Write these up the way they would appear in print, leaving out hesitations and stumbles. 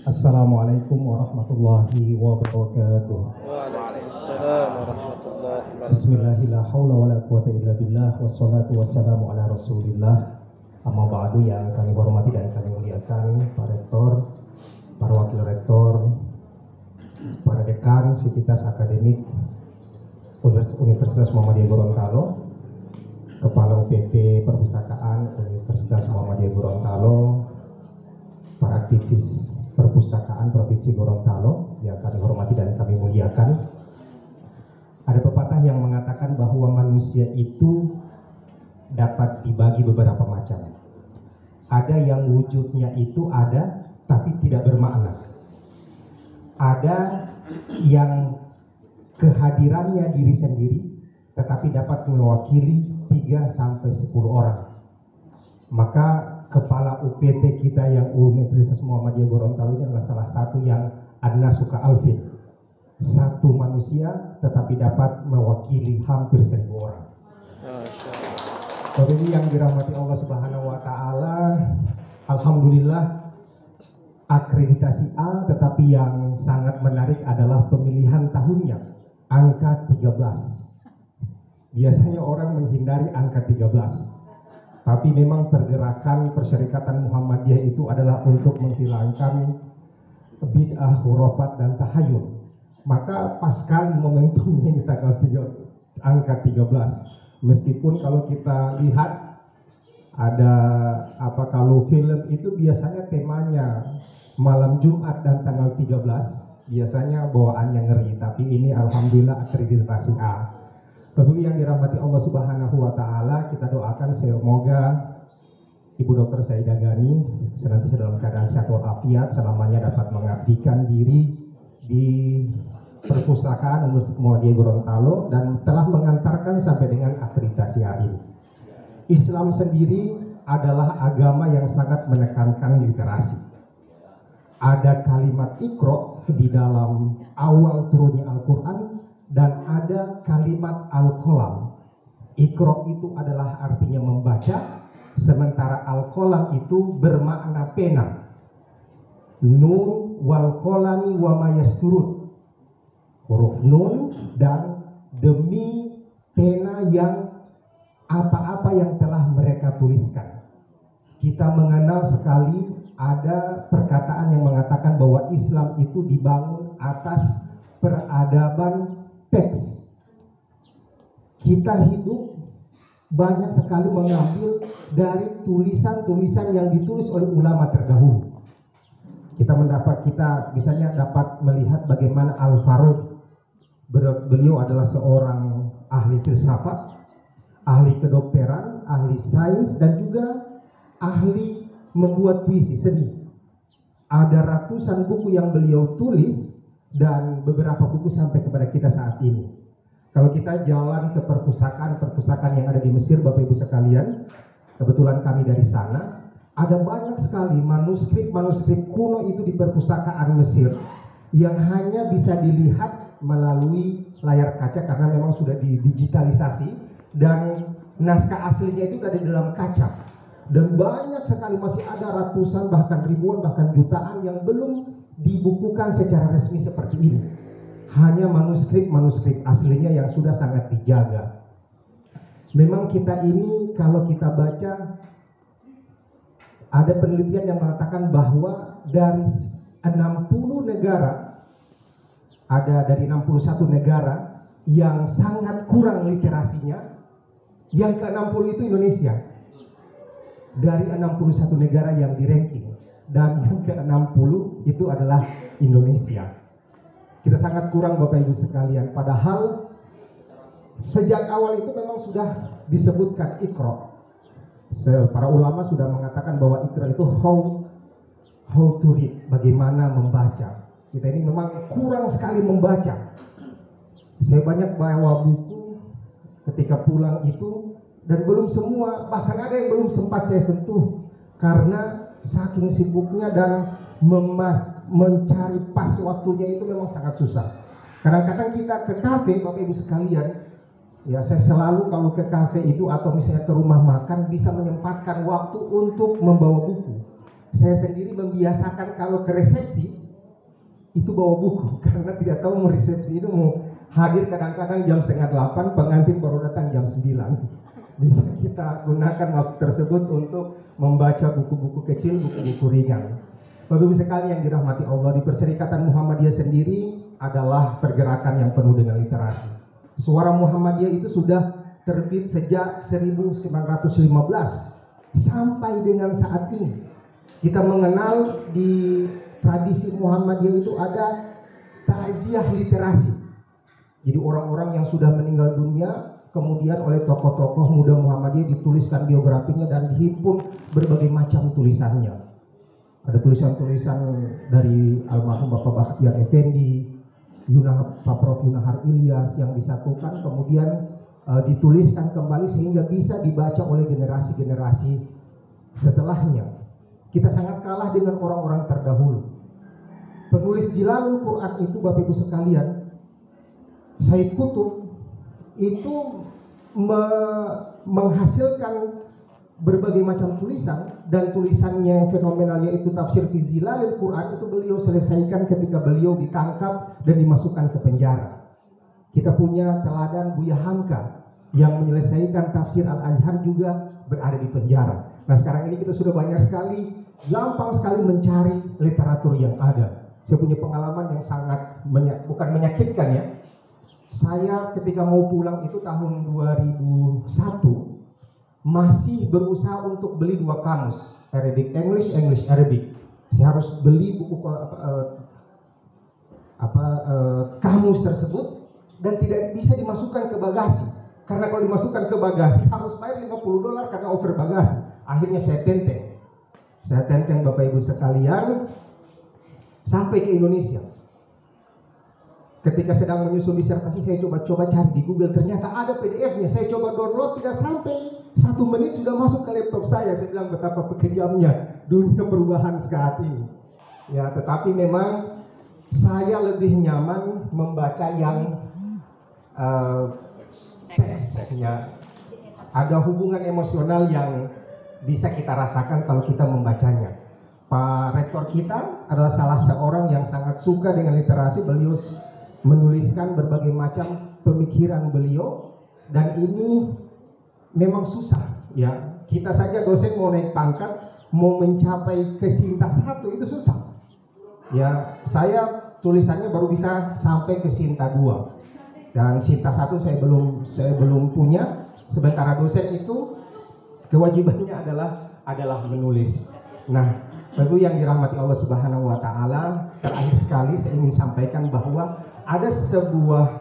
Assalamualaikum warahmatullahi wabarakatuh. Waalaikumsalam warahmatullahi wabarakatuh. Bismillahirrahmanirrahim. Wassalatu wassalamu ala rasulillah. Amma ba'du, yang kami hormati dan kami muliakan Pak Rektor, para wakil rektor, para dekan, sivitas akademik Universitas Muhammadiyah Gorontalo, Kepala UPT Perpustakaan Universitas Muhammadiyah Gorontalo, para aktivis perpustakaan Provinsi Gorontalo yang kami hormati dan kami muliakan. Ada pepatah yang mengatakan bahwa manusia itu dapat dibagi beberapa macam. Ada yang wujudnya itu ada tapi tidak bermakna. Ada yang kehadirannya diri sendiri tetapi dapat mewakili 3-10 orang. Maka Kepala UPT kita yang Universitas Muhammadiyah Gorontalo ini adalah salah satu yang an-nasu ka'alfin. Satu manusia tetapi dapat mewakili hampir 1000 orang. Bapak Ibu yang dirahmati Allah Subhanahu wa taala, alhamdulillah akreditasi A, tetapi yang sangat menarik adalah pemilihan tahunnya, angka 13. Biasanya orang menghindari angka 13. Tapi memang pergerakan Persyarikatan Muhammadiyah itu adalah untuk menghilangkan bid'ah, khurafat, dan tahayul. Maka pas sekali momentumnya di tanggal 3, angka 13. Meskipun kalau kita lihat ada kalau film itu biasanya temanya malam Jumat dan tanggal 13, biasanya bawaannya ngeri. Tapi ini alhamdulillah akreditasi A. Bapak Ibu yang dirahmati Allah Subhanahu wa taala, kita doakan semoga Ibu Dr. Saidah Gani senantiasa dalam keadaan sehat walafiat, selamanya dapat mengabdikan diri di perpustakaan Universitas Muhammadiyah Gorontalo dan telah mengantarkan sampai dengan akreditasi A ini. Islam sendiri adalah agama yang sangat menekankan literasi. Ada kalimat Iqra di dalam awal turunnya Al-Quran, dan ada kalimat al-qalam. Iqra itu adalah artinya membaca, sementara al-qalam itu bermakna pena. Nun wal qalami wa ma yasturun. Huruf nun dan demi pena yang apa-apa yang telah mereka tuliskan. Kita mengenal sekali ada perkataan yang mengatakan bahwa Islam itu dibangun atas peradaban teks. Kita hidup banyak sekali mengambil dari tulisan-tulisan yang ditulis oleh ulama terdahulu. Kita misalnya dapat melihat bagaimana Al-Farabi, beliau adalah seorang ahli filsafat, ahli kedokteran, ahli sains, dan juga ahli membuat puisi seni. Ada ratusan buku yang beliau tulis dan beberapa buku sampai kepada kita saat ini. Kalau kita jalan ke perpustakaan yang ada di Mesir, Bapak Ibu sekalian, kebetulan kami dari sana, ada banyak sekali manuskrip kuno itu di perpustakaan Mesir yang hanya bisa dilihat melalui layar kaca karena memang sudah didigitalisasi dan naskah aslinya itu ada di dalam kaca. Dan banyak sekali masih ada ratusan bahkan ribuan bahkan jutaan yang belum dibukukan secara resmi seperti ini. Hanya manuskrip aslinya yang sudah sangat dijaga. Memang kita ini kalau kita baca, ada penelitian yang mengatakan bahwa dari 60 negara, ada dari 61 negara yang sangat kurang literasinya, yang ke-60 itu Indonesia. Dari 61 negara yang di-ranking, dan yang ke-60 itu adalah Indonesia. Kita sangat kurang Bapak Ibu sekalian, padahal sejak awal itu memang sudah disebutkan Iqra. Para ulama sudah mengatakan bahwa Iqra itu how to read, bagaimana membaca. Kita ini memang kurang sekali membaca. Saya banyak bawa buku ketika pulang itu, dan belum semua, bahkan ada yang belum sempat saya sentuh karena saking sibuknya dan mencari pas waktunya itu memang sangat susah. Kadang-kadang kita ke kafe, Bapak Ibu sekalian, ya saya selalu kalau ke kafe itu atau misalnya ke rumah makan bisa menyempatkan waktu untuk membawa buku. saya sendiri membiasakan kalau ke resepsi itu bawa buku karena tidak tahu mau resepsi itu mau hadir kadang-kadang jam 7:30, pengantin baru datang jam 9. Bisa kita gunakan waktu tersebut untuk membaca buku-buku kecil, buku-buku ringan. Bapak Ibu sekalian yang dirahmati Allah, di Perserikatan Muhammadiyah sendiri adalah pergerakan yang penuh dengan literasi. Suara Muhammadiyah itu sudah terbit sejak 1915 sampai dengan saat ini. Kita mengenal di tradisi Muhammadiyah itu ada takziah literasi. Jadi orang-orang yang sudah meninggal dunia kemudian oleh tokoh-tokoh muda Muhammadiyah dituliskan biografinya dan dihimpun berbagai macam tulisannya. Ada tulisan-tulisan dari almarhum Bapak Bakhtiar Effendi, Pak Prof. Yunahar Ilyas yang disatukan kemudian dituliskan kembali sehingga bisa dibaca oleh generasi-generasi setelahnya. Kita sangat kalah dengan orang-orang terdahulu. Penulis Jilalul Quran itu Bapak Ibu sekalian, Said Qutb itu menghasilkan berbagai macam tulisan, dan tulisannya yang fenomenal yaitu tafsir fi Zilalil Quran itu beliau selesaikan ketika beliau ditangkap dan dimasukkan ke penjara. Kita punya teladan Buya Hamka yang menyelesaikan tafsir Al-Azhar juga berada di penjara. Nah sekarang ini kita sudah banyak sekali, gampang sekali mencari literatur yang ada. Saya punya pengalaman yang sangat bukan menyakitkan ya. Saya ketika mau pulang itu tahun 2001 masih berusaha untuk beli 2 kamus, Arabic English, English Arabic. Saya harus beli buku kamus tersebut dan tidak bisa dimasukkan ke bagasi. Karena kalau dimasukkan ke bagasi harus bayar $50 karena over bagasi. Akhirnya saya tenteng Bapak Ibu sekalian sampai ke Indonesia. Ketika sedang menyusun disertasi saya coba cari di Google, ternyata ada PDF-nya. Saya coba download, tidak sampai 1 menit sudah masuk ke laptop saya. Saya bilang betapa kejamnya dunia perubahan saat ini. Ya, tetapi memang saya lebih nyaman membaca yang teks. Ya, ada hubungan emosional yang bisa kita rasakan kalau kita membacanya. Pak Rektor kita adalah salah seorang yang sangat suka dengan literasi. Beliau menuliskan berbagai macam pemikiran beliau, dan ini memang susah ya. Kita saja dosen mau naik pangkat, mau mencapai ke Sinta 1 itu susah ya. Saya tulisannya baru bisa sampai ke Sinta 2 dan Sinta 1 saya belum punya. Sementara dosen itu kewajibannya adalah menulis. Nah, Bapak yang dirahmati Allah Subhanahu wa taala, terakhir sekali saya ingin sampaikan bahwa ada sebuah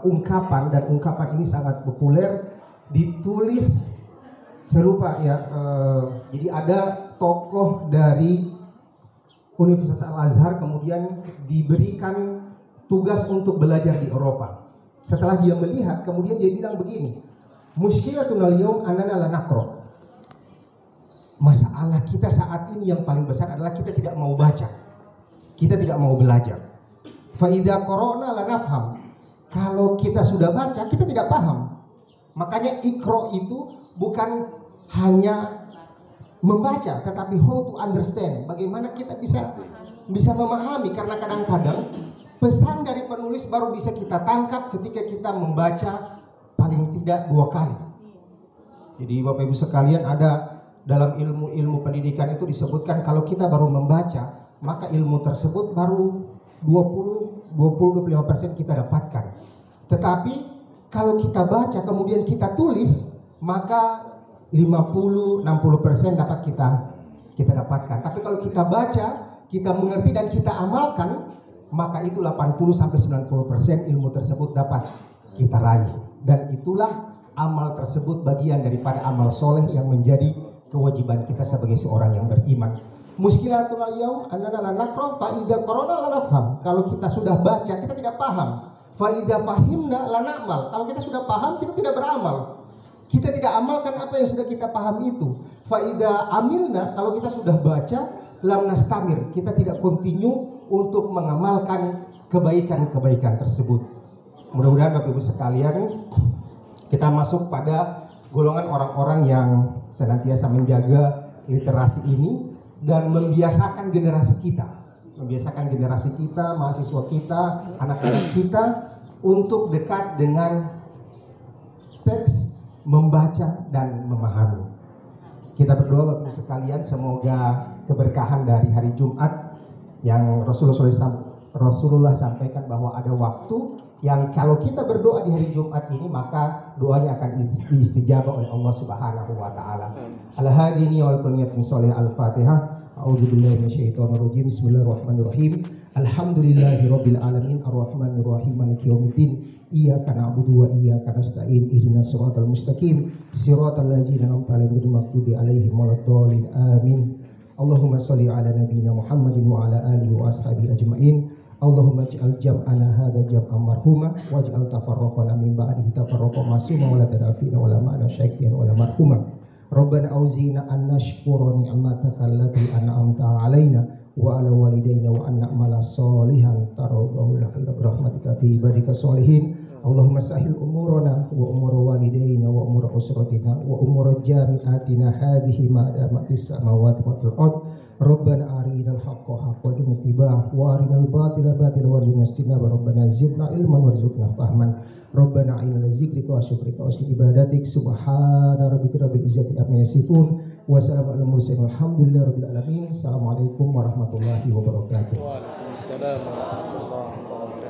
ungkapan, dan ungkapan ini sangat populer, ditulis saya lupa ya. Jadi ada tokoh dari Universitas Al-Azhar kemudian diberikan tugas untuk belajar di Eropa. Setelah dia melihat, kemudian dia bilang begini, muskilatun al-yawm annana la naqra. Masalah kita saat ini yang paling besar adalah kita tidak mau baca. Kita tidak mau belajar. Fa idza qara'na la nafham. Kalau kita sudah baca, kita tidak paham. Makanya Iqra itu bukan hanya membaca, tetapi how to understand. Bagaimana kita bisa memahami, karena kadang-kadang pesan dari penulis baru bisa kita tangkap ketika kita membaca paling tidak 2 kali. Jadi Bapak Ibu sekalian, ada dalam ilmu pendidikan itu disebutkan kalau kita baru membaca, maka ilmu tersebut baru 20-25% kita dapatkan. Tetapi kalau kita baca kemudian kita tulis, maka 50-60% dapat kita dapatkan. Tapi kalau kita baca, kita mengerti dan kita amalkan, maka itu 80-90% ilmu tersebut dapat kita raih. Dan itulah amal tersebut bagian daripada amal soleh yang menjadi kewajiban kita sebagai seorang yang beriman. Muskilatul al-yawm annana la naqra fa idza qara'na la nafham. Kalau kita sudah baca, kita tidak paham. Fa idza fahimna la na'mal. Kalau kita sudah paham, kita tidak beramal. Kita tidak amalkan apa yang sudah kita paham itu. Fa idza amilna, kalau kita sudah baca, lam nastamir. Kita tidak continue untuk mengamalkan kebaikan-kebaikan tersebut. Mudah-mudahan Bapak Ibu sekalian, kita masuk pada golongan orang-orang yang senantiasa menjaga literasi ini, dan membiasakan generasi kita, mahasiswa kita, anak-anak kita untuk dekat dengan teks, membaca dan memahami. Kita berdoa Bapak sekalian, semoga keberkahan dari hari Jumat yang Rasulullah sampaikan bahwa ada waktu yang kalau kita berdoa di hari Jumat ini maka doanya akan diistijabah oleh Allah Subhanahu wa taala. Al-hadini wal qaniyat min sholih al-Fatihah. A'udzubillahi minasyaitonir rajim. Bismillahirrahmanirrahim. Alhamdulillahirabbil alamin arrahmanirrahim maliki yaumiddin. Iyyaka na'budu wa iyyaka nasta'in. Ihdinas siratal mustaqim. Siratal ladzina an'amta 'alaihim ghairil maghdubi 'alaihim waladdallin. Amin. Allahumma shalli ala nabiyyina Muhammadin wa ala alihi wa ashabihi ajmain. Allahumma ij'al jam'ana hadza jam'an marhuma waj'al tafarraqana min ba'dihi tafarraqan masuma wa la tadafina wa la ma'ana syai'in wa la marhuma. Rabbana auzina an nashkura ni'mataka allati an'amta 'alaina wa 'ala walidayna wa an na'mala sholihan tardahu bi rahmatika fi ibadika sholihin. Allahumma sahhil umurana wa umur walidayna wa umur usratina wa umur jami'atina hadhihi ma damatis samawati wal ardh. Rabbana arinal haqqa haqqan warzuqna wa arinal batila batilan warzuqna Rabbana zidna ilman warzuqna fahman. Rabbana inna zikrika wa syukrika wa ibadatik subhana rabbika rabbil izzati amma yasifun wa salamun alal mursalin walhamdulillahi rabbil alamin. Assalamualaikum warahmatullahi wabarakatuh. Waalaikumsalam warahmatullahi wabarakatuh.